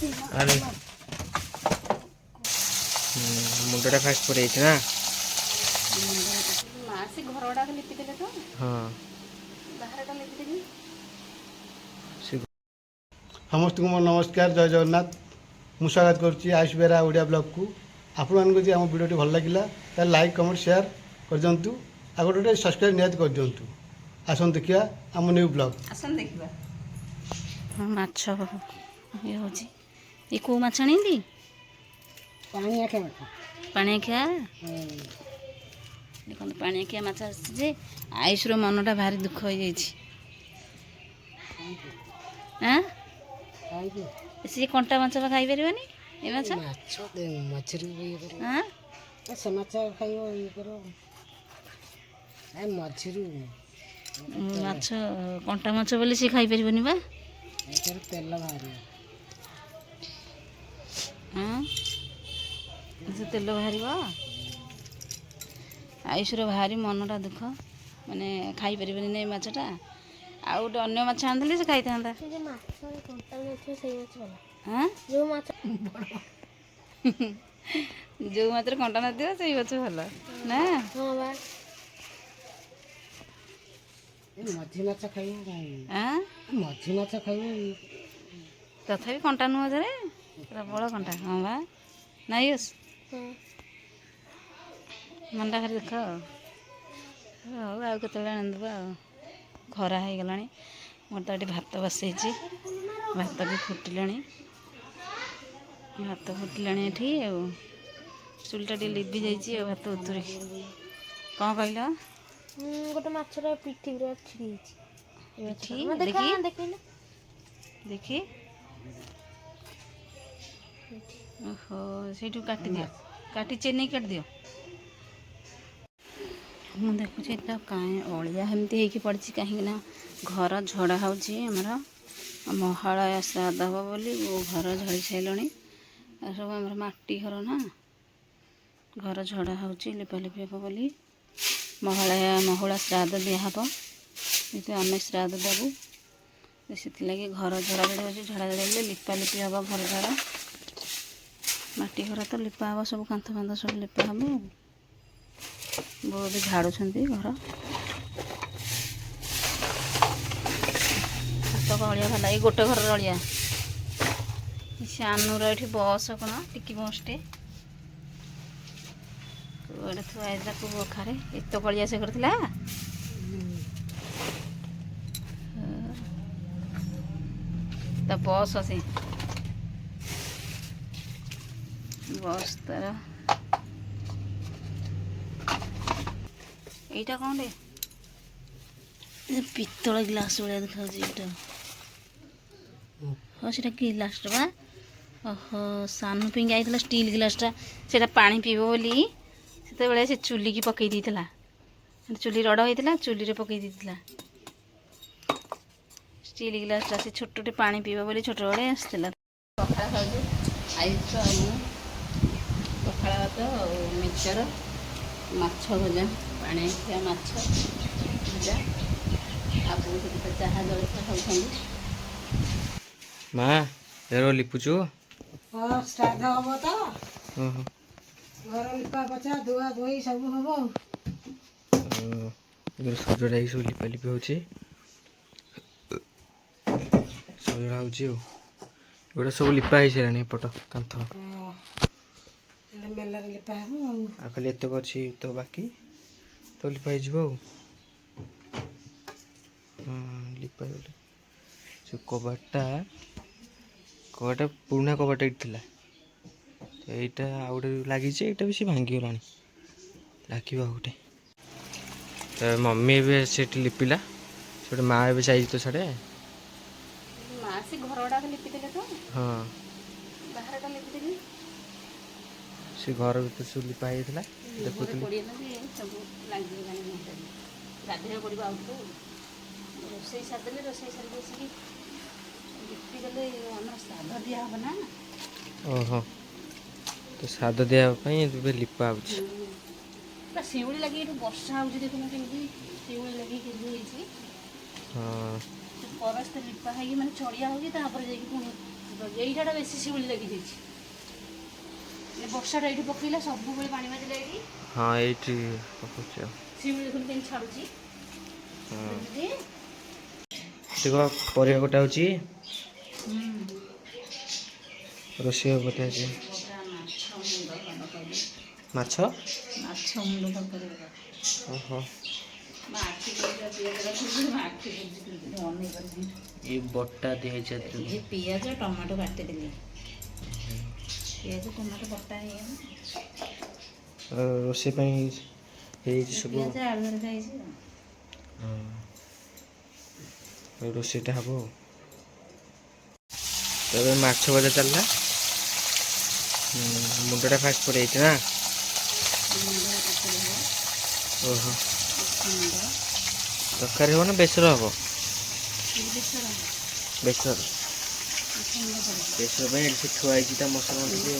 अरे मुंडा फास्ट पड़े ना से घर गुड़ा लिपि देले तो हाँ बाहर लिपि देली समस्त को मोर नमस्कार जय जगन्नाथ मु स्वागत करुच्ची आयुष बेरा ओडिया ब्लॉग को आपण मानक जी आम वीडियो भल लगे तो लाइक कमेंट शेयर कर दिंतु आ गोटे सब्सक्राइब निहाती कर दिंतु आसन देखिया आम न्यू ब्लॉग आसन देखिबा माछ ये होची ये को माछ आनिंदी पानी खिया देखो पानी खिया माछ जे आयुषर मनटा भारी दुख हो जाइए हाँ सी कंटा माछ खाई पारनी ये माछ हाँ माछ कंटा माछ बोली सी खाई पारनी बा तेल बाहर हाँ से तेल बाहर आयुषर भारी मनटा दुख माने खाई पारनी नहीं माछटा आउ गोटे अन्य माछ आनी से खाई था हाँ जो मात्र कंटा ना दियो से माछ भल ना मझी माछ खाई हाँ मझी माछ खाई तथापि कंटा नुह थे प्रबल कंटा हाँ बा नहीं मनटा खाली देख हूँ आउ के आनीदेवा खरा हो गला मोर तो ये भात बसई भात भी फुटिला भात फुटिला ये चुलटा टे लिभि जाइए भात उतुरी कौन कहल गोटे माछर पिठी देखी ओहो से काटी दियो काटी चेन्नई काट दियो ମୁଁ ଦେଖୁଛି ତ କାହିଁ ଅଳିଆ ଏମିତି ହେଇକି ପଡ଼ିଛି କାହିଁକିନା ଘର ଝଡ଼ା ହେଉଛି ଆମର ମହାଳୟା ଶ୍ରାଦ୍ଧ ହେବ ବୋଲି ଘର ଝଡ଼ି ସାରିଲଣି ସବୁ ଆମର ମାଟି ଘର ନା ଘର ଝଡ଼ା ହେଉଛି ଲିପାଲିପି ହେବ ବୋଲି ମହୁଳା ଶ୍ରାଦ୍ଧ ଦିଆହେବ ଯେହେତୁ ଆମେ ଶ୍ରାଦ୍ଧ ଦେବୁ ସେଥିଲାଗି ଘର ଝଡ଼ାଝଡ଼ି ହେଉଛି ଝଡ଼ାଝଡ଼ି ହେଲେ ଲିପାଲିପି ହେବ ଘର ଘର ମାଟି ଘର ତ ଲିପା ହେବ ସବୁ କାନ୍ଥ ଫାନ୍ଥ ସବୁ ଲିପା ହେବ बहुत झाड़ुंट घर तो अलिया भला ये गोटे घर अलिया सानूर ये बस कौन टिकी बसटे गोटे थुआ बखारे एत कलिया से करथिला तो बस से बस तार এইটা कौन रे पितल गिलास भाया देखा हाँ से गिलास बा ओहो सानू पिंग आई स्टील गिलासटा से पानी पीब बोली से से चुली की पकई देला चुली रड़ होता चुली रे पकई देला स्टील गिलासटा से छोटे पानी पीब बोली छोट बड़े आसला पखाड़ खाऊ आयुष पखाड़ भात मिक्सचर माछ भजा पानी खिया माछ भजा आप चाहा जलखा खाऊ माँ एरो लिपुचु हाँ श्राद्ध हम तो घर लिपा पचा धुआ धोई सब हम सजड़ा ही सब लिपालिपि हो सजड़ा होगा सब लिपा हो सारे एपट कांथ मेलार लिपा हम आ खाली एतक अच्छी तो बाकी तो लिपा हो लिपा से कबाटा पुराना कबाटा ये थी तो यहाँ आउ गए लगी ये भी सी भांगीगला लगे गोटे तो मम्मी भी से लिपिला से माँ भी चाहिए तो साढ़े माँ से घर गुड़ा लिपि देले तो हाँ बाहर लिपि देली से घर भर सब लिपा होता देखुली गाधे पड़ा रोसई सारे रोसई सारे बसिकी लिपि देले श्राद्ध दिया हम ना ओहो तो श्राद्ध दिवाई लिपा हो शिवली लगे वर्षा हो देखुना केमती शिवली लगे हाँ परस्ते लिपा है मैंने चढ़िया होगी पुणी ଏଇଟା ବେଶୀ ଶିଉଳି ଲାଗିଯାଇଛି। ବର୍ଷାଟା ଏଇଠି ପକେଇଲା ସବୁବେଳେ ପାଣି ବାଜିଲା ଏଇଠି। ହଁ ଏଇଠି ପକଉଛି ଆଉ। ଶିଉଳି ଦେଖୁନ କେମିତି ଛାଡ଼ୁଛି। ଦେଖ ପରିବା କଟା ହେଉଛି। ରୋଷେଇ ହବ ବୋଧେ ଆଜି। ମାଛ ମୁଣ୍ଡ ତରକାରୀ ହବ। ଓହୋ ଆଖି ଏ ବଟା ଦିଆହେଇଛି ଏଥିରେ। ଏ ପିଆଜ ଟମାଟୋ କାଟିଦେଲି। ପିଆଜ ଟମାଟୋ ବଟା ହେଇଗଲା। ରୋଷେଇ ପାଇଁ ହେଇଛି ସବୁ। ପିଆଜ ଆଳୁ ହେରିକା ହେଇଛି ଆଉ। ରୋଷେଇଟା ହବ ଆଉ। ଏବେ ମାଛ ଭଜା ଚାଲିଲା। ମୁଣ୍ଡଟା ଫାଷ୍ଟ ପଡ଼ିଯାଇଛି ନା। ଓହୋ ତରକାରୀ ହବ ନା ବେସର ହବ? ବେସର ବେସର ପାଇଁ ଏଠି ଥୁଆ ହେଇଛି ତା ମସଲା ଟିକେ।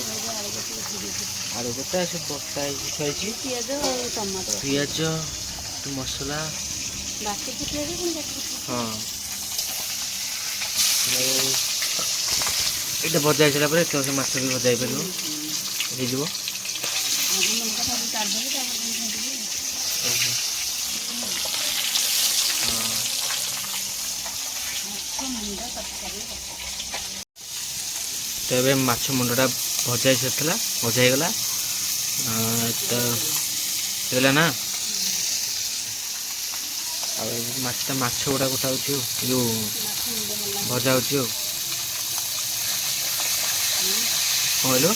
ଆଳୁ ବଟା ସେ ବଟା ହେଇକି ଥୁଆ ହେଇଛି। ପିଆଜ ଆଉ ଟମାଟୋ ପିଆଜ ମସଲା। ବାଟିକି ପିଆଜ ହଁ ଏଇଟା ଭଜା ହେଇସାରିଲା ପରେ ଏତେ ସେ ମାଛ ବି ଭଜା ହେଇପାରିବ ହେଇଯିବ। ତ ଏବେ ମାଛ ମୁଣ୍ଡଟା ଭଜା ହେଇସାରିଥିଲା, ଭଜା ହେଇଗଲା ତ ହେଇଗଲା ନା। ଆଉ ମାଛ ଗୁଡ଼ା ଗୋଟା ହେଉଛି ଆଉ ଯେଉଁ ଭଜା ହେଉଛି ଆଉ। କ'ଣ କହିଲୁ?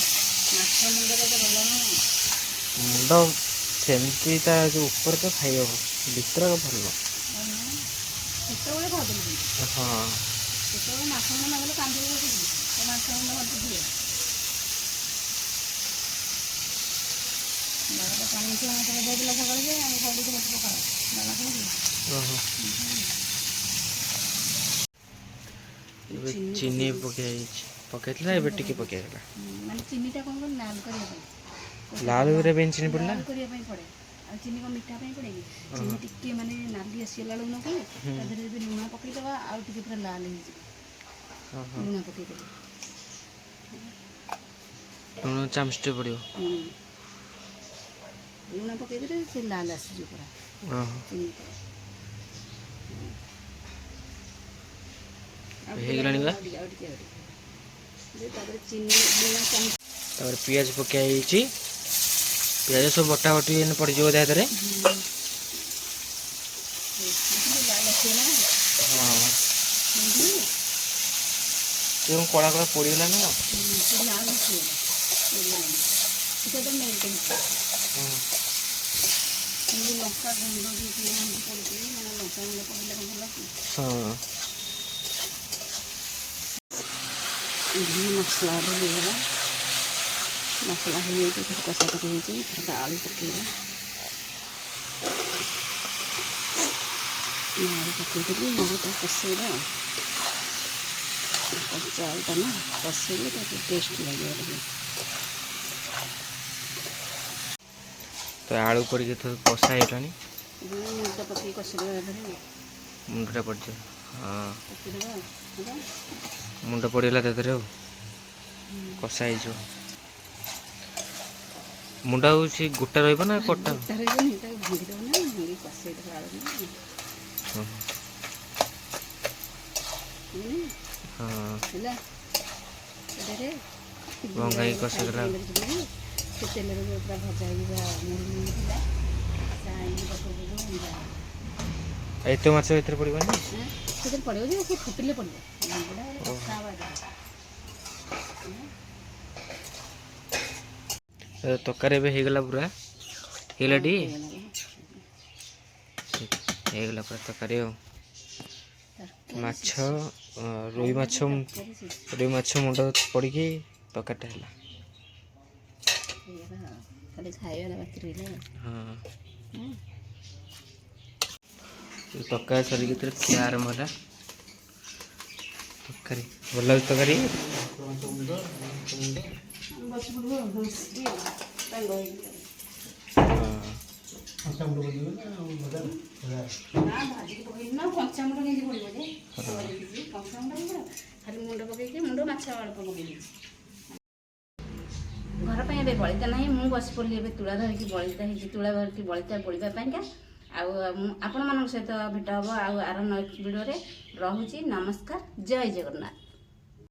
ମୁଣ୍ଡ ସେମିତି ତା ଯେଉଁ ଉପରେ ତ ଖାଇ ହେବ, ଭିତର ଭଲ। ହଁ ଏବେ ଚିନି ପକେଇଥିଲା, ଏବେ ଟିକେ ପକେଇଗଲା। ମାନେ ଚିନିଟା କ'ଣ କର ଲାଲ କରିବା ପାଇଁ। ଲାଲ କରିବା ପାଇଁ ଚିନି ପଡ଼ିଲା। ଲାଲ କରିବା ପାଇଁ ପଡ଼େ। ଆଉ ଚିନି କ'ଣ ମିଠା ପାଇଁ ପଡ଼େ କି? ଚିନି ଟିକେ ମାନେ ନାଲି ଆସିଗଲା ବେଳକୁ ନକୁ ତା ଦେହରେ ଯଦି ଲୁଣ ପକେଇଦେବା ଆଉ ଟିକେ ପୁରା ଲାଲ ହେଇଯିବ। ଲୁଣ ପକେଇଦେବେ। ଲୁଣ ଚାମଚଟେ ପଡ଼ିବ। ଲୁଣ ପକେଇଦେଲେ ସେ ଲାଲ ଆସିଯିବ ପୁରା ଚିନିଟା। ହେଇଗଲାଣି ବା। ତାପରେ ଚିନି ଲୁଣ ଚାମଚ। ତାପରେ ପିଆଜ ପକା ହେଇଛି। ପିଆଜ ସବୁ ବଟା ବଟି ପଡ଼ିଯିବ ତା ଦେହରେ। ହଁ କଳା କଳା ପଡ଼ିଗଲା ନା। ଲଙ୍କା ଗୁଣ୍ଡ ବି ପଡ଼ୁଛି, ମାନେ ଲଙ୍କା ଗୁଣ୍ଡ ପଡ଼ିଲେ ଭଲ କି? ହଁ ମସଲା ହେଇଗଲା। ମସଲା ହେଇଯାଇଛି, କଷା କଷି ହେଇଛି। ଆଳୁ ପକେଇବା। ଆଳୁ ପକେଇଦେଲି, ଆଳୁଟା କଷେଇବା। କଞ୍ଚା ଆଳୁଟା ନା କଷେଇଲେ ତାକୁ ଟେଷ୍ଟ ଲାଗିବ ଟିକେ। ତ ଆଳୁ ପଡ଼ିକି କଷା ହେଇଗଲାଣି। ମୁଣ୍ଡଟା ପକେଇକି କଷିଦେବା ଧରେ। ମୁଣ୍ଡଟା ପଡ଼ିଯିବ। ହଁ ପକେଇଦେବା ମୁଣ୍ଡ ପଡ଼ିଗଲା ତା ଦେହରେ ଆଉ କଷା ହେଇଯିବ। ମୁଣ୍ଡ ଆଉ ସେ ଗୋଟା ରହିବ ନା କଟା? ଗୋଟା ରହିବନି, ତାକୁ ଭାଙ୍ଗିଦେବ ନା, ଭାଙ୍ଗି କଷେଇଦେବା ଆଳୁ ନା। ହେଲା ଏଟାରେ ଭଙ୍ଗା ହେଇକି କଷେଇଦେଲା। ସେ ତେଲରେ ପୁରା ଭଜା ହେଇକି ମୁଢ଼ି ଥିଲା। ଏତେ ମାଛ ଭିତରେ ପଡ଼ିବନି? ସେଥିରେ ପଡ଼ିବ ଯେ ସେ ଫୁଟିଲେ ପଡ଼ିବ। ତରକାରୀ ଏବେ ହେଇଗଲା, ପୁରା ହେଇଗଲାଟି। ହେଇଗଲା ପୁରା ତରକାରୀ ଆଉ। ମାଛ ରୋହି ମାଛ ମୁଣ୍ଡ ପଡ଼ିକି ତରକାରୀଟା ହେଲା। ଖାଲି ଖାଇବା ବାକି ରହିଲା। ହଁ ତରକାରୀ ସରିକି ଖିଆ ଆରମ୍ଭ ହେଲା। ତରକାରୀ ଭଲ ଲାଗୁଛି ତରକାରୀ। ଖାଲି ମୁଣ୍ଡ ପକେଇକି ମୁଣ୍ଡ ମାଛ ଅଳ୍ପ ପକେଇ ଦେଇଛି। ଘର ପାଇଁ ଏବେ ବଳିତା ନାହିଁ, ମୁଁ ବସି ପଡ଼ିଲି ଏବେ ତୁଳା ଧରିକି, ବଳିତା ହେଇଛି ତୁଳା ଧରିକି ବଳିତା ପୋଳିବା ପାଇଁକା। ଆଉ ଆପଣମାନଙ୍କ ସହିତ ଭେଟ ହେବ ଆଉ ଆର ନେକ୍ସଟ ଭିଡ଼ିଓରେ। ରହୁଛି, ନମସ୍କାର, ଜୟ ଜଗନ୍ନାଥ।